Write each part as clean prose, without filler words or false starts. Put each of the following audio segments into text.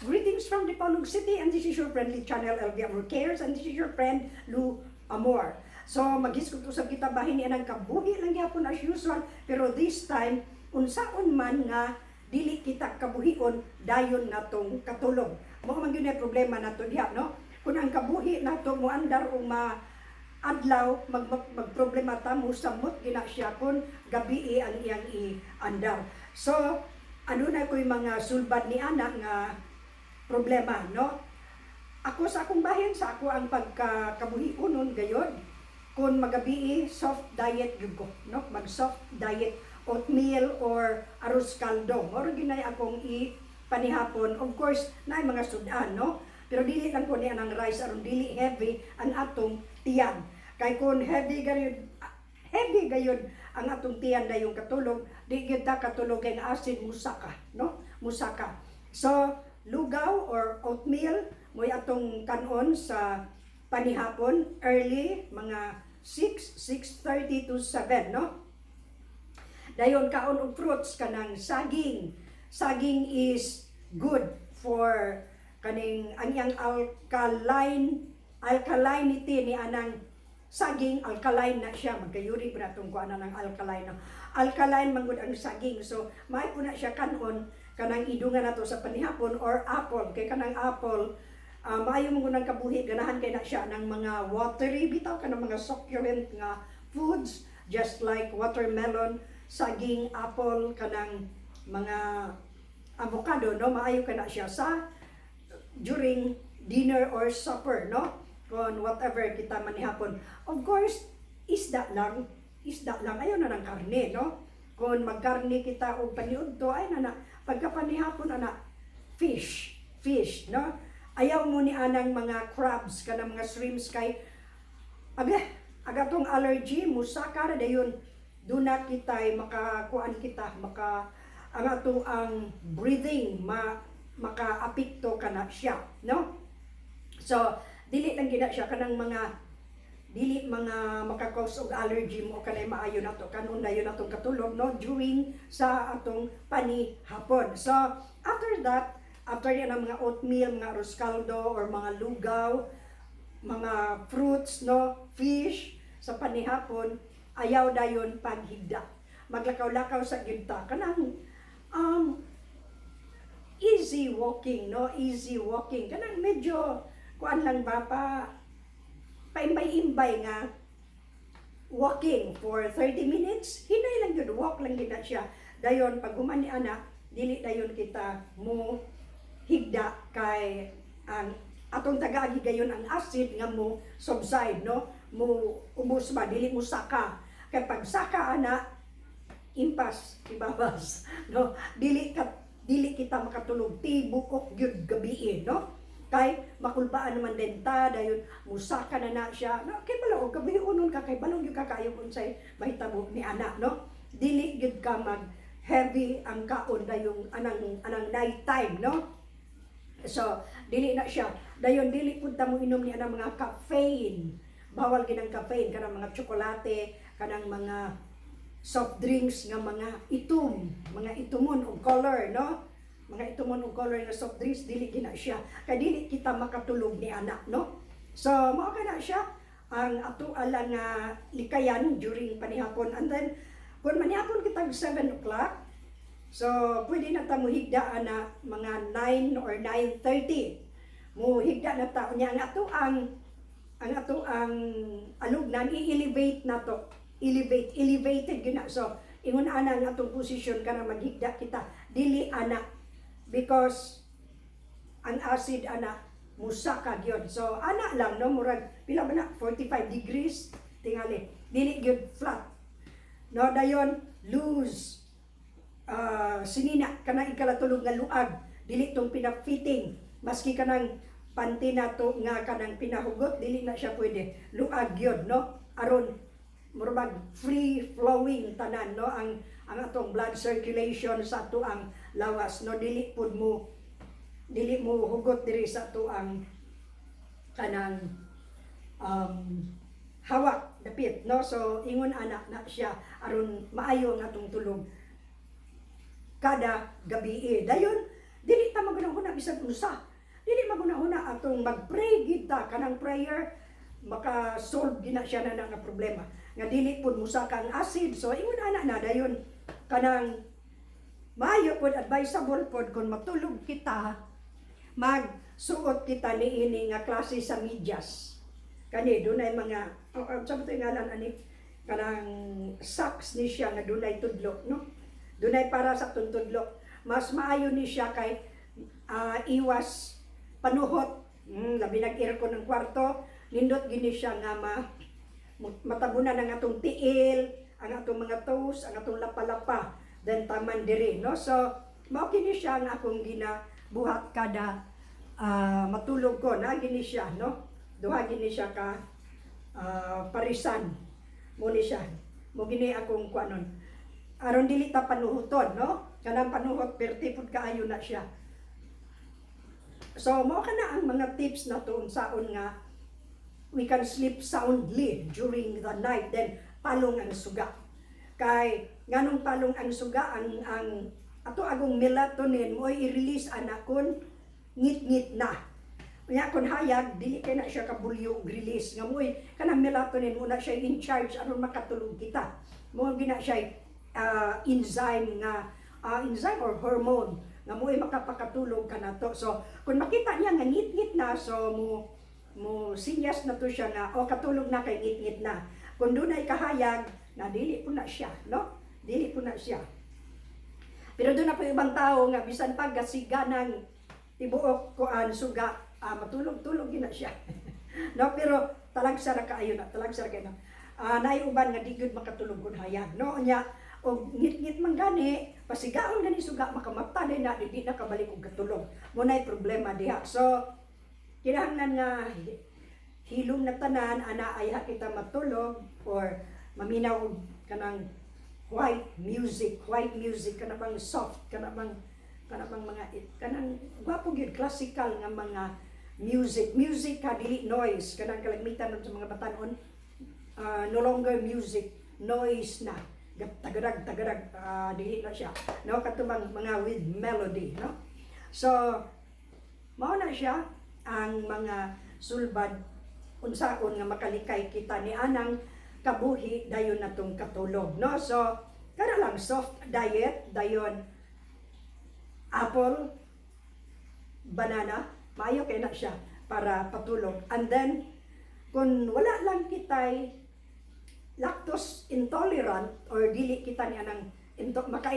Greetings from Dipolog City, and this is your friendly channel, LV Amor Cares, and this is your friend, Lou Amor. So, maghiskog usab kita bahin niya ng kabuhi lang yapon as usual, pero this time, unsaon man nga, dili kita kabuhion, dayon natong katulog. Mga man yun problema nato diha, no? Kung ang kabuhi nato mo andar o adlaw magproblema ta mo samot gina siya kun gabi ang iyang i-andar. So ano na ko'y mga sulbad ni anak nga problema, no? Ako sa akong bahin, sa ako ang pagkakabuhi-unon gayon, kung magabi soft diet gyud ko, no? Mag soft diet, oatmeal or arroz caldo. Moro ginay akong ipanihapon. Of course, naay mga sudan, no? Pero dili lang ko niya ng rice aron dili heavy ang atong tiyan. Kay kung heavy gayon ang atong tiyan na yung katulog, di gyud ta katulog kay acid musaka, no? Musaka. So, lugaw or oatmeal mo'y atong kanon sa panihapon early mga 6:30 to 7, no? Dayon kaon og fruits kanang saging. Saging is good for kaning anyang alkalinity ni anang saging, alkaline na siya, magkayuri pa natong kuana ng alkaline, no? Alkaline mangud ang saging, so may po na siya kanon kanang idungan nato sa panihapon or apple. Kay kanang apple, maayo mong unang kabuhi, ganahan kay na siya ng mga watery bitaw kanang mga succulent nga foods, just like watermelon, saging, apple, kanang mga avocado, no? Maayo ka na siya sa during dinner or supper, no? Kung whatever kita manihapon. Of course, isda lang, ayaw na ng karne, no? Kung magkarne kita o paniud to, ay na pagkapanihapon na fish, no? Ayaw mo ni anang mga crabs, kanang mga shrimps kay agatong allergy, musaka na dayon, doon na kita makakuan kita, ang ato ang breathing, maka-apekto ka na siya, no? So, dili lang gina siya kanang mga maka-cause og allergy mo kanay maayo nato kanon dayon natong katulog, no, during sa atong panihapon. So after that, after yan ang mga oatmeal, mga arroz caldo or mga lugaw, mga fruits, no, fish sa panihapon, ayaw dayon paghigda, maglakaw-lakaw sa gidta kanang easy walking, no, kanang medyo kuan lang ba paimbay-imbay nga walking for 30 minutes, hinay lang yun, walk lang gina siya. Dayon, pag humani anak, dili dayon kita mo higda kay ang atong tagaagi gayon ang acid nga mo subside, no? Mo ubos ba, dili mo saka. Kay pag saka anak, impas, ibabas, no? Dili kita makatulog, tibukok gyud gabi, no? Kay makulbaan naman din ta, dayon musaka na siya, no? Kay balaw gabi unon ka, kay balong yung kakayo kung say mahitabo ni anak, no? Dili gyud ka mag heavy ang kaon dayong anang night time, no? So dili na siya, dayon dili pud ta mo inom ni anang mga caffeine, bawal gid ang caffeine, kanang mga tsokolate, kanang mga soft drinks nga mga itumon og color, no? Mga itumon og color nga soft drinks, dili gina siya. Kaya dili kita makatulog ni anak, no? So, mao ka na siya ang ato alang likayan during panihapon. And then, kung manihapon kita 7 o'clock, so, pwede na ta muhigda na mga 9 or 9:30. Muhigda na ta. Ang ato ang alugnan, i-elevate na to. Elevated gina. So, ingon ana ang atong position ka na maghigda kita. Dili anak. Because ang acid ana musaka gyud. So ana lang, no, murag pila ba na 45 degrees tingali. Dili gyud flat. No, dayon loose. Sinina kanang ikalatulog nga luag, dili tong pinafitting. Maski kanang panty nato nga kanang pinahugot, dili na siya pwede. Luag gyud, no? Aron murag free flowing tanan, no, ang atong blood circulation sa ato ang lawas, no, dili mo hugot diri sa ato ang kanang hawak dapit, no. So ingon anak na siya aron maayo ang atong tulog kada gabi. Dayon dili ta magunahuna bisag unsa. Dili magunahuna atong mag-pray gid ta kanang prayer maka-solve gina siya na nga problema. Nga dili pud musaka ang acid. So ingon ana na dayon kanang maayo pud advisable pud kung matulog kita magsuot kita niini nga klase sa medyas. Kani dunay mga sabi to ngalan ani kanang socks ni siya nga dunay tudlo no. Dunay para sa tudlo. Mas maayo ni siya kay iwas panuhot. Labi nag-aircon ng kwarto, nindot gini siya nga matabunan ang atong tiil, ang atong mga toes, ang atong lapa-lapa, then taman diri, no? So, mao kini siya nga akong ginabuhat kada matulog ko, na gini siya, no? Duha gini siya ka parisan. Mo ni siya. Mo gini akong kuanon. Aron dili ta panuhoton, no? Kanang panuhot perti pud kaayo na siya. So, mao kana ang mga tips na to unsaon nga we can sleep soundly during the night, then palong ang suga. Kay nganong palong ang suga ang ato agong melatonin mo i-release anak kun ngit-ngit na. Nya kun hayag dili kay na siya kabulyo release nga moy kanang melatonin mo na siya in charge aron makatulog kita. Mo gina siya enzyme or hormone nga mo'y makapakatulog ka na to. So, kung makita niya nga ngit-ngit na, so mo sinyas na to siya nga, katulog na kay ngit-ngit na. Kung doon ay kahayag, na dili po na siya, no? Dili po na siya. Pero doon na po ibang tao nga, bisan pag gasiga ng tibuok ko suga, matulog-tulog na siya. No? Pero talagsara kaayo na, talagsara kayo na. Naiuban nga di gud makatulog kun hayag, no? Nya, o ngit-ngit man gani, pasigaon gani suga makamata din na di na kabalik og katulog. Mo nay problema diha. So kinahanglan nga hilom na tanan ana ay kita matulog or maminaw kanang white music kana bang soft kana bang mga kanang gwapo gyud classical nga mga music ka dili noise kanang kalamitan sa mga batanon no longer music noise na tagarag dili na siya no katubang mga with melody no. So mao na siya ang mga sulbad unsaon nga makalikay kita ni anang kabuhi dayon natong katulog no. So kada lang soft diet dayon apple banana maayo kay na siya para patulog. And then kung wala lang kitay lactose intolerant or dili kita niya ng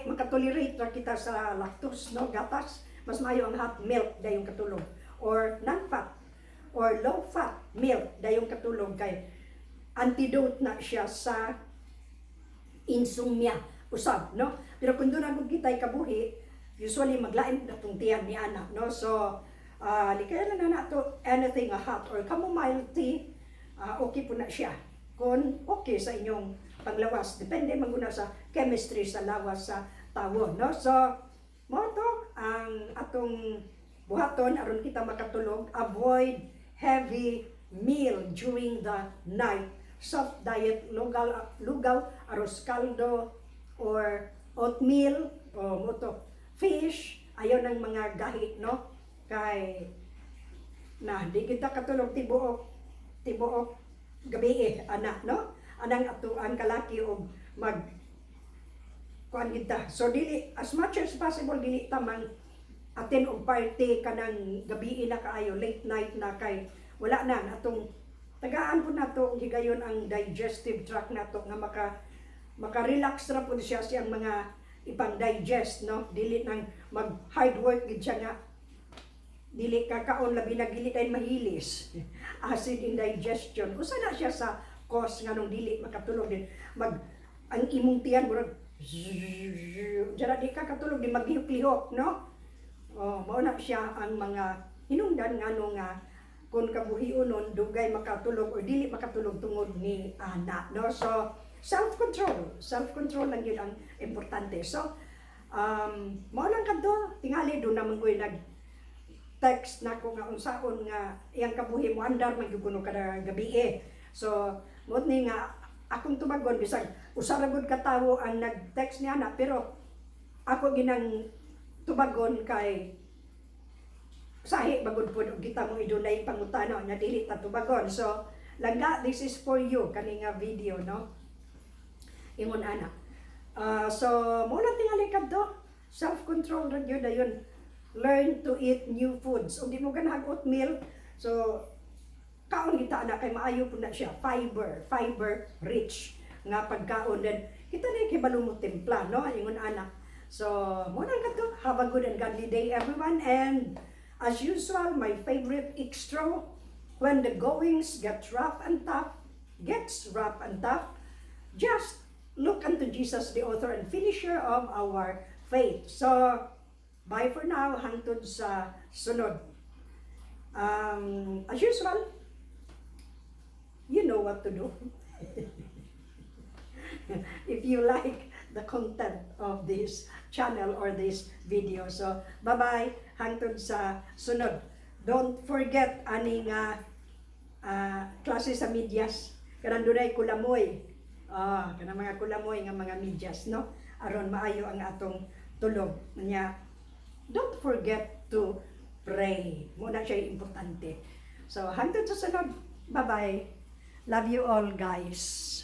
makatolerate ra kita sa lactose no gatas, mas maayo ang hot milk dayong katulog or non-fat or low-fat milk dayong katulog kay antidote na siya sa insomnia usab no. Pero kung doon na kitay kabuhi usually maglain na tong tiyan ni anak no. So likay na nato anything hot or chamomile tea, okay po na siya kung okay sa inyong panglawas. Depende maguna sa chemistry sa lawas sa tawo, no? So, mo to ang atong buhaton aron kita makatulog. Avoid heavy meal during the night. Soft diet, lugaw, arroz caldo, or oatmeal, o mo to, fish, ayaw ng mga gahi, no? Kay, di kita katulog tibuok, gabi anak no anang ato ang kalaki og mag kuan kita. So dili as much as possible dili ta man attend og party kanang gabi na kaayo late night na kay wala na atong tagaan po nato higayon ang digestive tract nato nga maka-relax ra pud siya siyang mga ipang digest no. Dili nang mag hard work gid siya nga dili kakaon labi na dili kay mahilis acid indigestion usa na siya sa cause nga nung dili makatulog din ang imong tiyan murag jara di ka katulog di maglihok-lihok no. Mao na siya ang mga hinungdan ngano nga kun kabuhionon dugay makatulog o dili makatulog tungod ni anak no. So self-control lang yun ang importante. So mao lang kadto tingali do na mangoy text na ko nga unsaon nga iyang kabuhi mo andar magyuguno kada gabi So mo ni nga akong tubagon bisag usa ra gud ka tawo ang nag-text niya na pero ako ginang tubagon kay sahi bagod po kita mo idulay pangutano nya dili ta tubagon. So langga, this is for you kani nga video, no, ingon ana. So mo lang tingali kadto, self control ra gyud dayon, learn to eat new foods. Kung di mo ganahag oatmeal, so kaon kita na kay maayo po na siya, fiber rich nga pagkaon. Then kita na kibalo mo timpla, no, ingon ana. So mo lang kadto, have a good and godly day everyone, and as usual, my favorite extra, when the goings gets rough and tough, just look unto Jesus, the author and finisher of our faith. So, bye for now, hangtod sa sunod. As usual, you know what to do. If you like the content of this channel or this video. So, bye-bye, hangtod sa sunod. Don't forget aning klase sa medyas. Kanang dunay kulamoy. Kanang mga kulamoy nga mga medyas, no? Aron maayo ang atong tulog. Nya, don't forget to pray. Muna siya importante. So, hangtod sa sunod. Bye-bye. Love you all, guys.